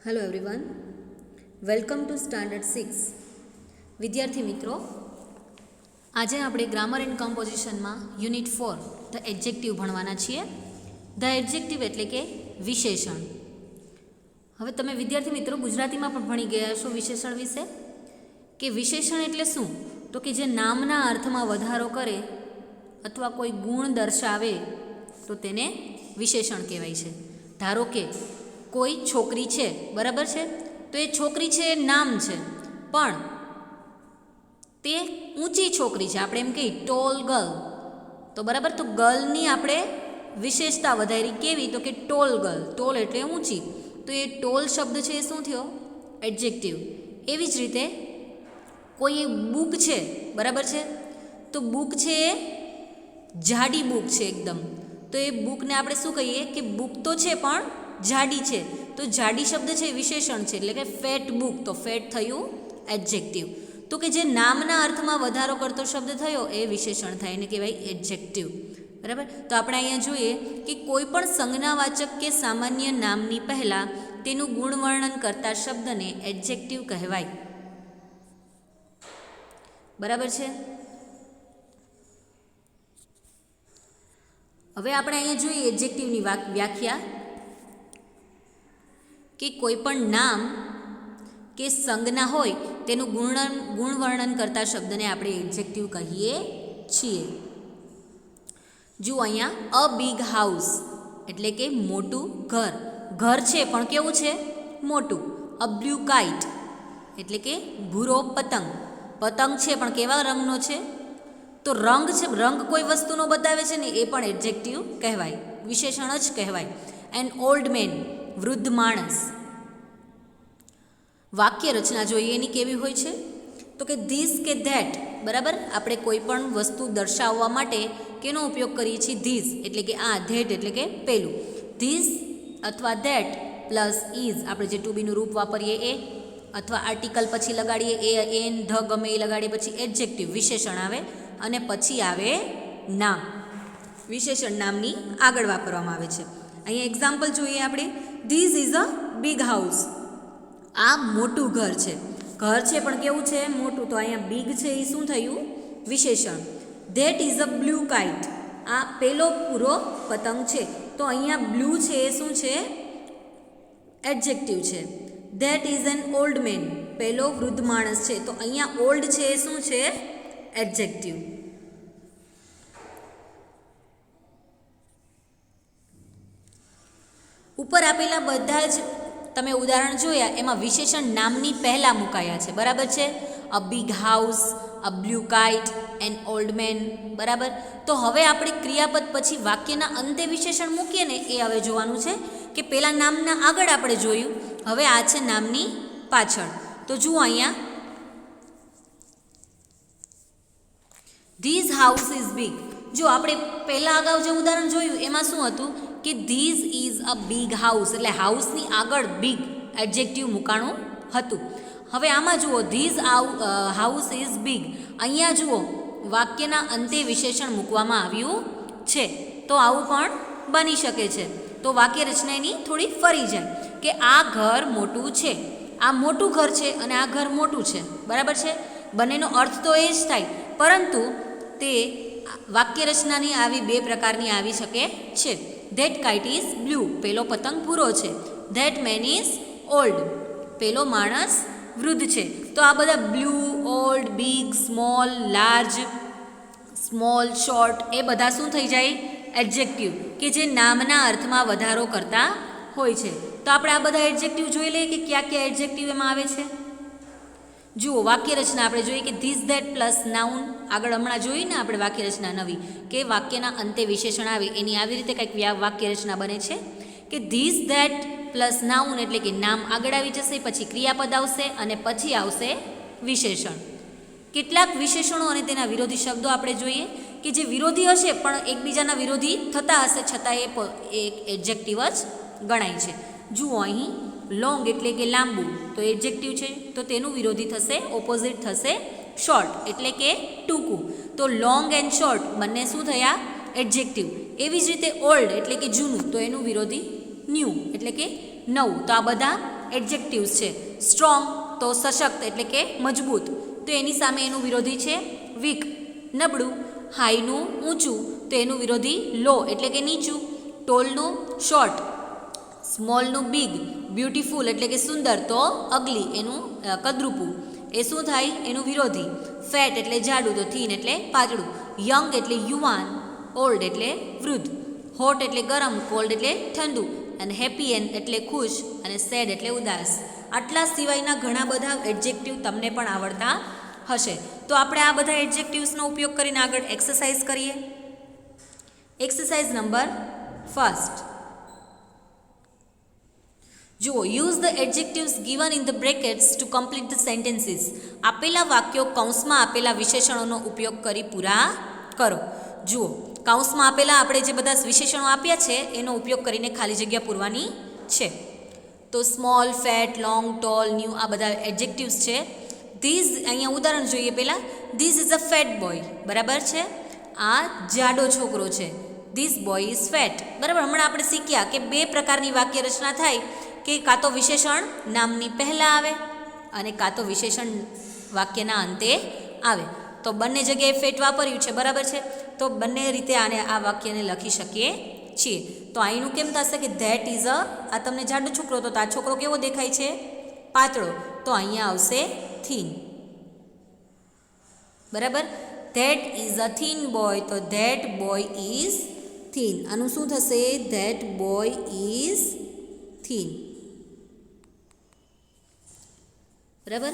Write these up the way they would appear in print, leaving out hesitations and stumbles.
Hello everyone, welcome to standard 6. વિદ્યાર્થી મિત્રો, આજે આપણે ગ્રામર એન્ડ કમ્પોઝિશનમાં યુનિટ 4 ધ એડજેક્ટિવ ભણવાના છીએ. ધ એડજેક્ટિવ એટલે કે વિશેષણ. હવે તમે વિદ્યાર્થી મિત્રો ગુજરાતીમાં પણ ભણી ગયા છો વિશેષણ વિશે. કે વિશેષણ એટલે શું? તો કે જે નામના અર્થમાં વધારો કરે અથવા કોઈ ગુણ દર્શાવે તો તેને વિશેષણ કહેવાય છે. ધારો કે કોઈ છોકરી છે, બરાબર છે, તો એ છોકરી છે એ નામ છે, પણ તે ઊંચી છોકરી છે, આપણે એમ કહીએ ટોલ ગર્લ, તો બરાબર, તો ગર્લની આપણે વિશેષતા વધારી. કેવી? તો કે ટોલ ગર્લ. ટોલ એટલે ઊંચી, તો એ ટોલ શબ્દ છે એ શું થયો? એડજેક્ટિવ. એવી જ રીતે કોઈ બુક છે, બરાબર છે, તો બુક છે એ જાડી બુક છે એકદમ, તો એ બુકને આપણે શું કહીએ કે બુક તો છે પણ જાડી છે, તો જાડી શબ્દ છે એ વિશેષણ છે, એટલે કે ફેટ બુક, તો ફેટ થયું એડજેક્ટિવ. તો કે જે નામના અર્થમાં વધારો કરતો શબ્દ થયો એ વિશેષણ થાય, એને કહેવાય એડજેક્ટિવ. બરાબર. તો આપણે અહીંયા જોઈએ કે કોઈ પણ સંજ્ઞાવાચક કે સામાન્ય નામની પહેલાં તેનું ગુણવર્ણન કરતા શબ્દને એડજેક્ટિવ કહેવાય. બરાબર છે. હવે આપણે અહીંયા જોઈએ એડજેક્ટિવની વ્યાખ્યા કે કોઈ પણ નામ કે સંજ્ઞા હોય તેનું ગુણવર્ણન કરતા શબ્દને આપણે એડજેક્ટિવ કહીએ છીએ. જુઓ અહીંયા અ બિગ હાઉસ એટલે કે મોટું ઘર. ઘર છે પણ કેવું છે? મોટું. અ બ્લુ કાઇટ એટલે કે ભૂરો પતંગ. પતંગ છે પણ કેવા રંગનો છે? તો રંગ છે, રંગ કોઈ વસ્તુનો બતાવે છે ને એ પણ એડજેક્ટિવ કહેવાય, વિશેષણ જ કહેવાય. એન ઓલ્ડ મેન વૃદ્ધ માણસ. વાક્ય રચના જોઈએ એની કેવી હોય છે? તો કે ધીસ કે ધેટ, બરાબર, આપણે કોઈ પણ વસ્તુ દર્શાવવા માટે કેનો ઉપયોગ કરીએ છીએ? ધીસ એટલે કે આ, ધેટ એટલે કે પેલું. ધીસ અથવા ધેટ પ્લસ ઇઝ, આપણે જે ટુ બીનું રૂપ વાપરીએ એ, અથવા આર્ટિકલ પછી લગાડીએ એ, એન, ધ ગમે એ લગાડીએ પછી એડજેક્ટિવ વિશેષણ આવે, અને પછી આવે નામ. વિશેષણ નામની આગળ વાપરવામાં આવે છે. અહીંયા એક્ઝામ્પલ જોઈએ આપણે. This is a big house. આ મોટું ઘર છે. ઘર છે પણ કેવું છે? મોટું. તો અહીંયા બિગ છે એ શું થયું? વિશેષણ. That is a blue kite. આ પેલો પૂરો પતંગ છે, તો અહીંયા બ્લુ છે એ શું છે? એડજેક્ટિવ છે. That is an old main. પેલો વૃદ્ધ માણસ છે, તો અહીંયા ઓલ્ડ છે એ શું છે? એડજેક્ટિવ. ઉપર આપેલા બધા જ તમે ઉદાહરણ જોયા એમાં વિશેષણ નામની પહેલાં મુકાયા છે, બરાબર છે. અ બિગ હાઉસ, અ blue kite, N old man, બરાબર. તો હવે આપણે ક્રિયાપદ પછી વાક્યના અંતે વિશેષણ મૂકીએ ને એ હવે જોવાનું છે કે પહેલાં નામના આગળ આપણે જોયું, હવે આ છે નામની પાછળ. તો જુઓ અહીંયા, ધીઝ હાઉસ ઇઝ બિગ. જો આપણે પહેલાં અગાઉ જે ઉદાહરણ જોયું એમાં શું હતું કે this is a big house, એટલે હાઉસની આગળ બિગ એડજેક્ટિવ મૂકાણું હતું. હવે આમાં જુઓ ધીઝ હાઉસ ઇઝ બિગ, અહીંયા જુઓ વાક્યના અંતે વિશેષણ મૂકવામાં આવ્યું છે. તો આવું પણ બની શકે છે. તો વાક્ય રચના એની થોડી ફરી જાય કે આ ઘર મોટું છે. આ મોટું ઘર છે અને આ ઘર મોટું છે, બરાબર છે. બંનેનો અર્થ તો એ જ થાય, પરંતુ તે વાક્ય રચનાની આવી બે પ્રકારની આવી શકે છે. ધેટ કાઇટ ઇઝ બ્લુ, પેલો પતંગ ભૂરો છે. ધેટ મેન ઇઝ ઓલ્ડ, પેલો માણસ વૃદ્ધ છે. તો આ બધા blue, old, big, small, large, small, short એ બધા શું થઈ જાય? એડજેક્ટિવ, કે જે નામના અર્થમાં વધારો કરતા હોય છે. તો આપણે આ બધા એડજેક્ટિવ જોઈ લઈએ કે કયા કયા એડજેક્ટિવ એમાં આવે છે. જુઓ વાક્ય રચના આપણે જોઈએ કે ધીસ ધેટ પ્લસ નાઉન. આગળ હમણાં જોઈ ને આપણે વાક્ય રચના નવી કે વાક્યના અંતે વિશેષણ આવે એની આવી રીતે કંઈક વાક્ય રચના બને છે કે ધીસ ધેટ પ્લસ નાઉન એટલે કે નામ આગળ આવી જશે, પછી ક્રિયાપદ આવશે અને પછી આવશે વિશેષણ. કેટલાક વિશેષણો અને તેના વિરોધી શબ્દો આપણે જોઈએ કે જે વિરોધી હશે પણ એકબીજાના વિરોધી થતા હશે છતાં એ એક એડજેક્ટિવ જ ગણાય છે. જુઓ અહીં લોંગ એટલે કે લાંબુ, તો એડજેક્ટિવ છે, તો તેનું વિરોધી થશે, ઓપોઝિટ થશે શોર્ટ એટલે કે ટૂંકું. તો લોંગ એન્ડ શોર્ટ બંને શું થયા? એડજેક્ટિવ. એવી જ રીતે ઓલ્ડ એટલે કે જૂનું, તો એનું વિરોધી ન્યૂ એટલે કે નવું. તો આ બધા એડજેક્ટિવ્સ છે. સ્ટ્રોંગ તો સશક્ત એટલે કે મજબૂત, તો એની સામે એનું વિરોધી છે વીક, નબળું. હાઈનું ઊંચું, તો એનું વિરોધી લો એટલે કે નીચું. ટોલનું શોર્ટ, સ્મોલનું બિગ, બ્યુટીફુલ એટલે કે સુંદર, તો અગલી એનું કદરૂપું. એ શું થાય? એનું વિરોધી. ફેટ એટલે જાડું, તો થીન એટલે પાતળું. યંગ એટલે યુવાન, ઓલ્ડ એટલે વૃદ્ધ. હોટ એટલે ગરમ, કોલ્ડ એટલે ઠંડુ. અને હેપી એટલે ખુશ, અને સેડ એટલે ઉદાસ. આટલા સિવાયના ઘણા બધા એડજેક્ટિવ તમને પણ આવડતા હશે. તો આપણે આ બધા એડજેક્ટિવ્સનો ઉપયોગ કરીને આગળ એક્સરસાઇઝ કરીએ. Exercise number first. જુઓ, use the adjectives given in the brackets to complete the sentences. આપેલા વાક્યો કૌંસમાં આપેલા વિશેષણોનો ઉપયોગ કરી પૂરા કરો. જુઓ, કૌંસમાં આપેલા આપણે જે બધા વિશેષણો આપ્યા છે એનો ઉપયોગ કરીને ખાલી જગ્યા પૂરવાની છે. તો small, fat, long, tall, new આ બધા એડજેક્ટિવ્સ છે. ધીઝ, અહીંયા ઉદાહરણ જોઈએ પહેલાં. This is a fat boy, બરાબર છે. આ જાડો છોકરો છે. ધીસ બોય ઇઝ ફેટ, બરાબર. હમણાં આપણે શીખ્યા કે બે પ્રકારની વાક્ય રચના થાય, કે કાં તો વિશેષણ નામની પહેલાં આવે અને કાં તો વિશેષણ વાક્યના અંતે આવે. તો બંને જગ્યાએ ફેટ વાપર્યું છે, બરાબર છે. તો બંને રીતે આ વાક્યને લખી શકીએ છીએ. તો અહીંનું કેમ થશે કે ધેટ ઇઝ અ, આ તમને જાડો છોકરો, તો આ છોકરો કેવો દેખાય છે? પાતળો, તો અહીંયા આવશે થીન, બરાબર. That is a thin boy, તો ધેટ બોય ઇઝ થીન. આનું શું થશે? ધેટ બોય ઇઝ થીન, બરાબર.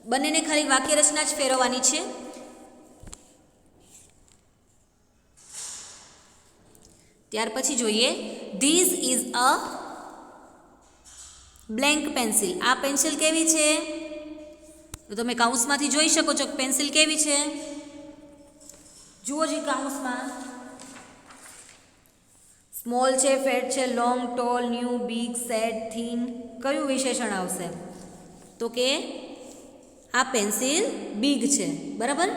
બંનેને ખાલી વાક્ય રચના જ ફેરવવાની છે. ત્યાર પછી જોઈએ, this is a blank pencil. આ પેન્સિલ કેવી છે? તો તમે કાઉન્સમાંથી જોઈ શકો છો પેન્સિલ કેવી છે. જુઓ જી કાઉન્સમાં. સ્મોલ છે, ફેટ છે, long, tall, new, big, sad, thin. કયું વિશેષણ આવશે? તો કે આ પેન્સિલ બિગ છે, બરાબર,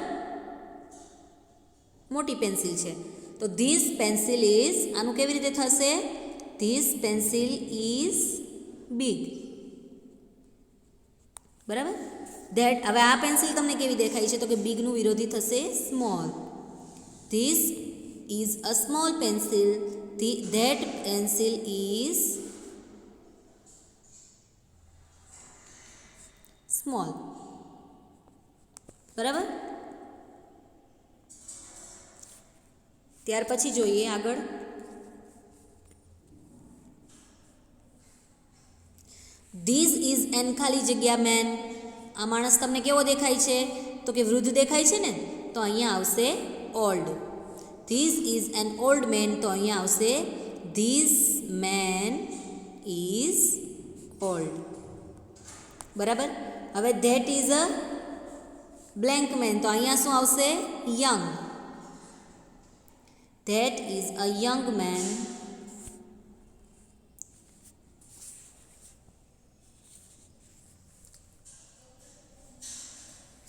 મોટી પેન્સિલ છે. તો ધીસ પેન્સિલ ઇઝ, આનું કેવી રીતે થશે? ધીસ પેન્સિલ ઇઝ બિગ, બરાબર. ધેટ, હવે આ પેન્સિલ તમને કેવી દેખાય છે? તો કે બિગનું વિરોધી થશે small. This is a small pencil, that pencil is small, બરાબર. ત્યાર પછી જોઈએ આગળ. ધીઝ ઇઝ એન ખાલી જગ્યા મેન. આ માણસ તમને કેવો દેખાય છે? તો કે વૃદ્ધ દેખાય છે ને, તો અહીંયા આવશે old. This is an old man, તો અહીંયા આવશે ધીઝ મેન ઇઝ ઓલ્ડ, બરાબર. હવે that is a blank man, તો અહીંયા શું આવશે? Young. That is a young man.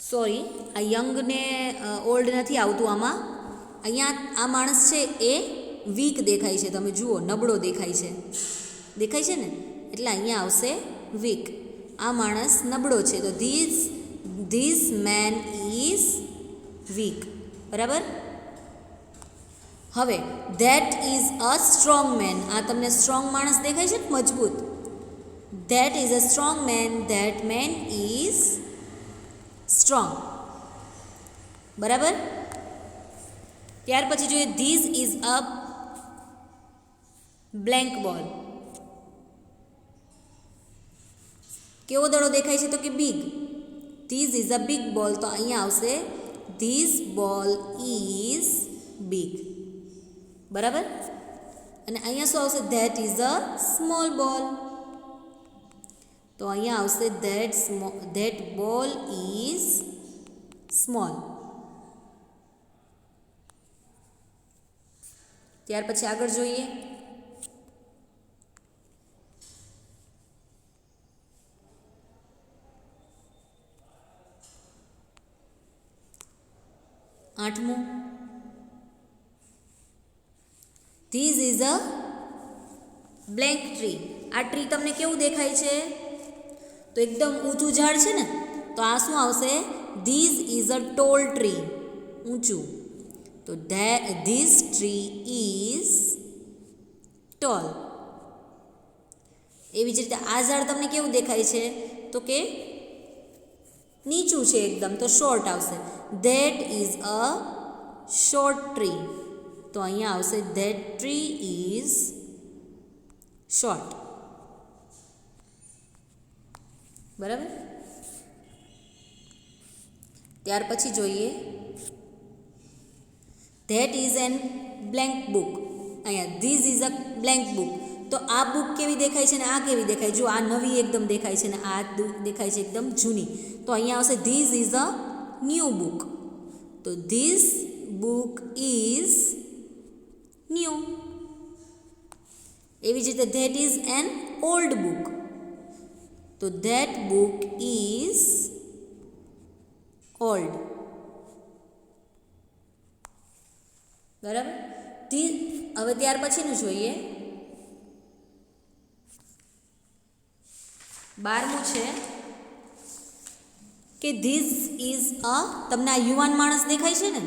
Sorry, આ યંગને ઓલ્ડ નથી આવતું આમાં. અહીંયા આ માણસ છે એ વીક દેખાય છે, તમે જુઓ નબળો દેખાય છે, દેખાય છે ને, એટલે અહીંયા આવશે વીક. આ માણસ નબળો છે, તો ધીસ મેન ઇઝ વીક, બરાબર. હવે that is a strong man. આ તમને સ્ટ્રોંગ માણસ દેખાય છે ને, મજબૂત. That is a strong man, that man is strong, બરાબર. ત્યાર પછી જોઈએ, ધીઝ ઇઝ અ બ્લેન્ક બોલ. કેવો દડો દેખાય છે? તો કે big. This is a big ball, તો અહીંયા આવશે ધીઝ બોલ ઇઝ બિગ, બરાબર. અને અહીંયા શું આવશે? ધેટ ઇઝ અ સ્મોલ બોલ, તો અહીંયા આવશે ધેટ બોલ ઇઝ સ્મોલ. ત્યાર પછી આગળ જોઈએ. આઠમું, this is a blank tree. આ ટ્રી તમને કેવું દેખાય છે? તો એકદમ ઊંચું ઝાડ છે ને, તો આ શું આવશે? This is a tall tree, ઊંચું. તો ધીસ ટ્રી ઇઝ ટોલ. એવી જ રીતે આ ઝાડ તમને કેવું દેખાય છે? તો કે નીચું છે એકદમ, તો શોર્ટ આવશે. That is a short tree. તો અહીંયા આવશે ધેટ ટ્રી ઇઝ શોર્ટ. બરાબર. ત્યાર પછી જોઈએ that is an blank book. અહીંયા this is a blank book. તો આ બુક કેવી દેખાય છે ને આ કેવી દેખાય? જો આ નવી એકદમ દેખાય છે ને આ દેખાય છે એકદમ જૂની. તો અહીંયા આવશે this is a new book. તો ધીસ બુક ઇઝ ન્યૂ. એવી જ રીતે that is an old book. તો ધેટ બુક ઇઝ ઓલ્ડ. બરાબર. હવે ત્યાર પછીનું જોઈએ. 12મું છે કે ધીસ ઇઝ અ, તમને આ યુવાન માણસ દેખાય છે ને,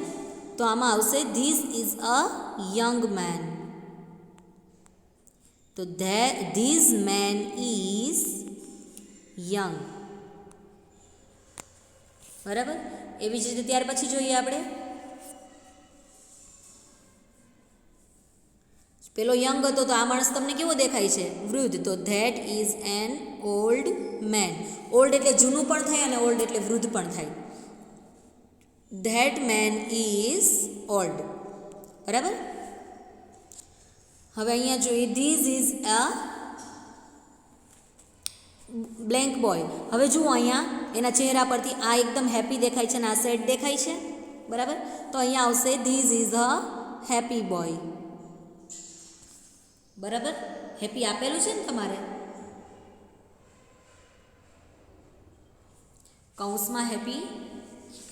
તો આમાં આવશે this is a young man. તો ધીસ મેન ઇઝ યંગ. બરાબર. એવી જ રીતે ત્યાર પછી જોઈએ આપણે પેલો યંગ હતો, તો આ માણસ તમને કેવો દેખાય છે? વૃદ્ધ. તો that is an old main. Old એટલે જૂનું પણ થાય અને ઓલ્ડ એટલે વૃદ્ધ પણ થાય. That man is old. બરાબર. હવે અહીંયા જોઈએ this is a blank boy. હવે જુઓ અહીંયા એના ચહેરા પરથી આ એકદમ હેપી દેખાય છે અને આ સેડ દેખાય છે. બરાબર. તો અહીંયા આવશે this is a happy boy. બરાબર. હેપી આપેલું છે ને તમારે કૌંસમાં હેપી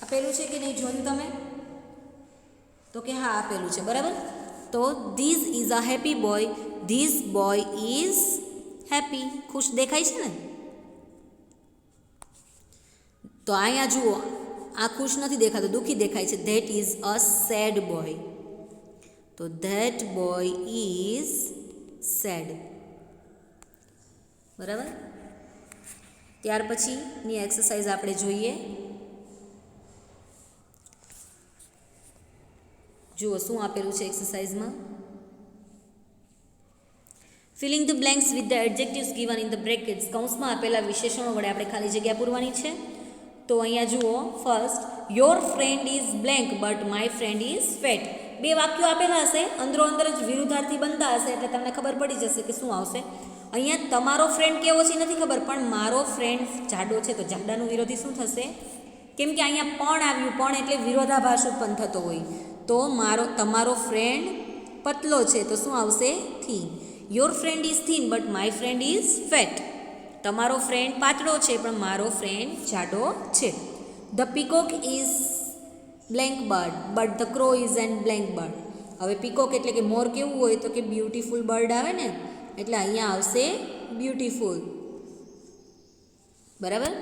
આપેલું છે કે નહીં જોયું તમે? તો કે હા આપેલું છે. બરાબર. તો this is a happy boy. This boy is happy. ખુશ દેખાય છે ને? તો અહીંયા જુઓ આ ખુશ નથી દેખાતો, દુઃખી દેખાય છે. That is a sad boy. તો ધેટ બોય ઇઝ સેડ. બરાબર. ત્યાર પછીની એક્સરસાઇઝ આપણે જોઈએ. જુઓ શું આપેલું છે એક્સરસાઇઝમાં. Filling the blanks with the adjectives given in the brackets. કૌંસમાં આપેલા વિશેષણો વડે આપણે ખાલી જગ્યા પૂરવાની છે. તો અહીંયા જુઓ first, your friend is blank but my friend is fat. બે વાક્યો આપેલા હશે, અંદરો અંદર જ વિરુદ્ધાર્થી બનતા હશે, એટલે તમને ખબર પડી જશે કે શું આવશે. અહીંયા તમારો ફ્રેન્ડ કેવો છે નથી ખબર, પણ મારો ફ્રેન્ડ જાડો છે, તો જાડાનું વિરોધી શું થશે? કેમ કે અહીંયા પણ આવ્યું, પણ એટલે વિરોધાભાસ ઉત્પન્ન થતો હોય. તો તમારો ફ્રેન્ડ પતલો છે, તો શું આવશે? Thin. Your friend is thin but my friend is fat. તમારો ફ્રેન્ડ પાતળો છે પણ મારો ફ્રેન્ડ જાડો છે. The peacock is blank bird but the crow is an blank bird. હવે પીકોક એટલે કે મોર કેવું હોય? તો કે બ્યુટીફુલ બર્ડ આવે ને, એટલે અહીંયા આવશે બ્યુટીફુલ. બરાબર.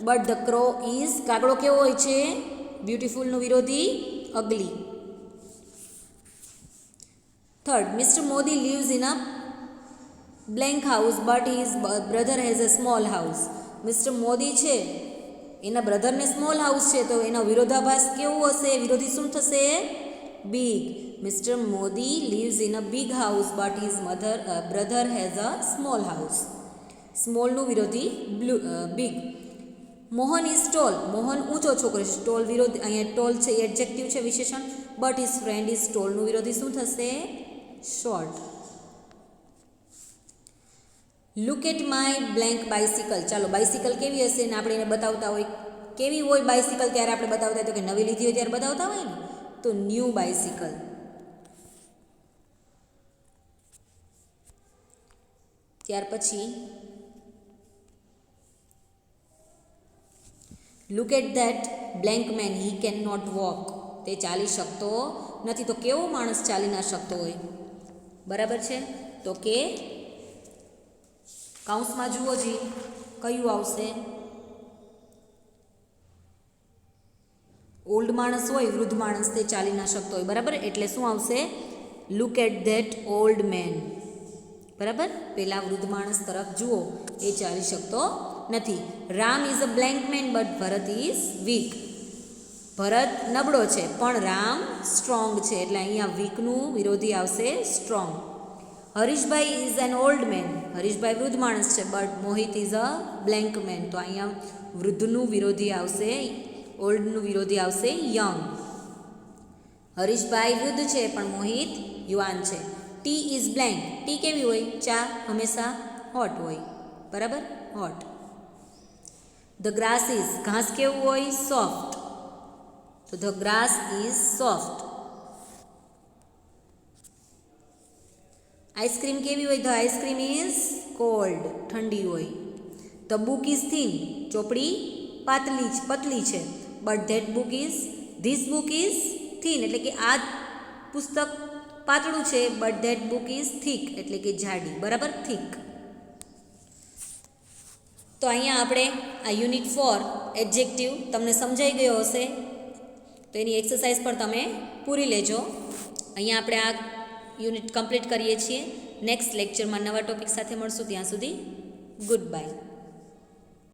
બટ ધ ક્રો ઇઝ, કાગડો કેવો હોય છે? બ્યુટીફુલનું વિરોધી ugly. Third, mister Modi lives in a blank house but his brother has a small house. Mister Modi છે, એના બ્રધરને સ્મોલ હાઉસ છે, તો એનો વિરોધાભાસ કેવું હશે? વિરોધી શું થશે? Big. Mister Modi lives in a big house but his brother has a small house. સ્મોલનું વિરોધી big. Mohan is tall. Mohan ઊંચો છોકરો છે. ટોલ વિરોધી, અહીંયા ટોલ છે એ એડજેક્ટિવ છે, વિશેષણ. બટ હિઝ ફ્રેન્ડ ઇઝ ટોલનું વિરોધી શું થશે? Short. Look at my blank bicycle. ચાલો, બાઇસિકલ કેવી હશે ને આપણે એને બતાવતા હોય, કેવી હોય બાઇસિકલ ત્યારે આપણે બતાવતા હોય? તો કે નવી લીધી હોય ત્યારે બતાવતા હોય ને, તો ન્યૂ બાઇસિકલ. ત્યાર પછી look at that blank man, he can not walk. તે ચાલી શકતો નથી. તો કેવો માણસ ચાલી ના શકતો હોય? બરાબર છે. તો કે કૌંસમાં જુઓ જી કયું આવશે? ઓલ્ડ માણસ હોય, વૃદ્ધ માણસ તે ચાલી ના શકતો હોય, બરાબર? એટલે શું આવશે? Look at that old man, બરાબર? પેલા વૃદ્ધ માણસ તરફ જુઓ, એ ચાલી શકતો નથી. Ram is a blank man but Bharat is weak. Bharat નબળો છે પણ રામ સ્ટ્રોંગ છે, એટલે અહીંયા વીકનું વિરોધી આવશે strong. Harishbhai is an old man. Harishbhai વૃદ્ધ માણસ છે but Mohit is a blank man. તો અહીંયા વૃદ્ધનું વિરોધી આવશે, ઓલ્ડનું વિરોધી આવશે યંગ. હરીશભાઈ વૃદ્ધ છે પણ મોહિત યુવાન છે. T is blank. ટી કેવી હોય? ચા હંમેશા હોટ હોય, બરાબર? હોટ. ધ ગ્રાસ ઇઝ, ઘાસ કેવું હોય? સોફ્ટ. તો the grass is soft. Ice cream કેવી હોય? ધ આઈસ્ક્રીમ ઇઝ કોલ્ડ, ઠંડી હોય. The book is thin. ચોપડી પતલી છે but this book is thin, એટલે કે આ પુસ્તક પાતળું છે but that book is thick, એટલે કે જાડી, બરાબર? થીક. તો અહીંયા આપણે આ યુનિટ 4 એડજેક્ટિવ તમને સમજાઈ ગયો હશે, તો એની એક્સરસાઇઝ પણ તમે પૂરી લેજો. અહીંયા આપણે આ યુનિટ કમ્પ્લીટ કરીએ છીએ. નેક્સ્ટ લેક્ચરમાં નવા ટોપિક સાથે મળશું. ત્યાં સુધી ગુડ બાય.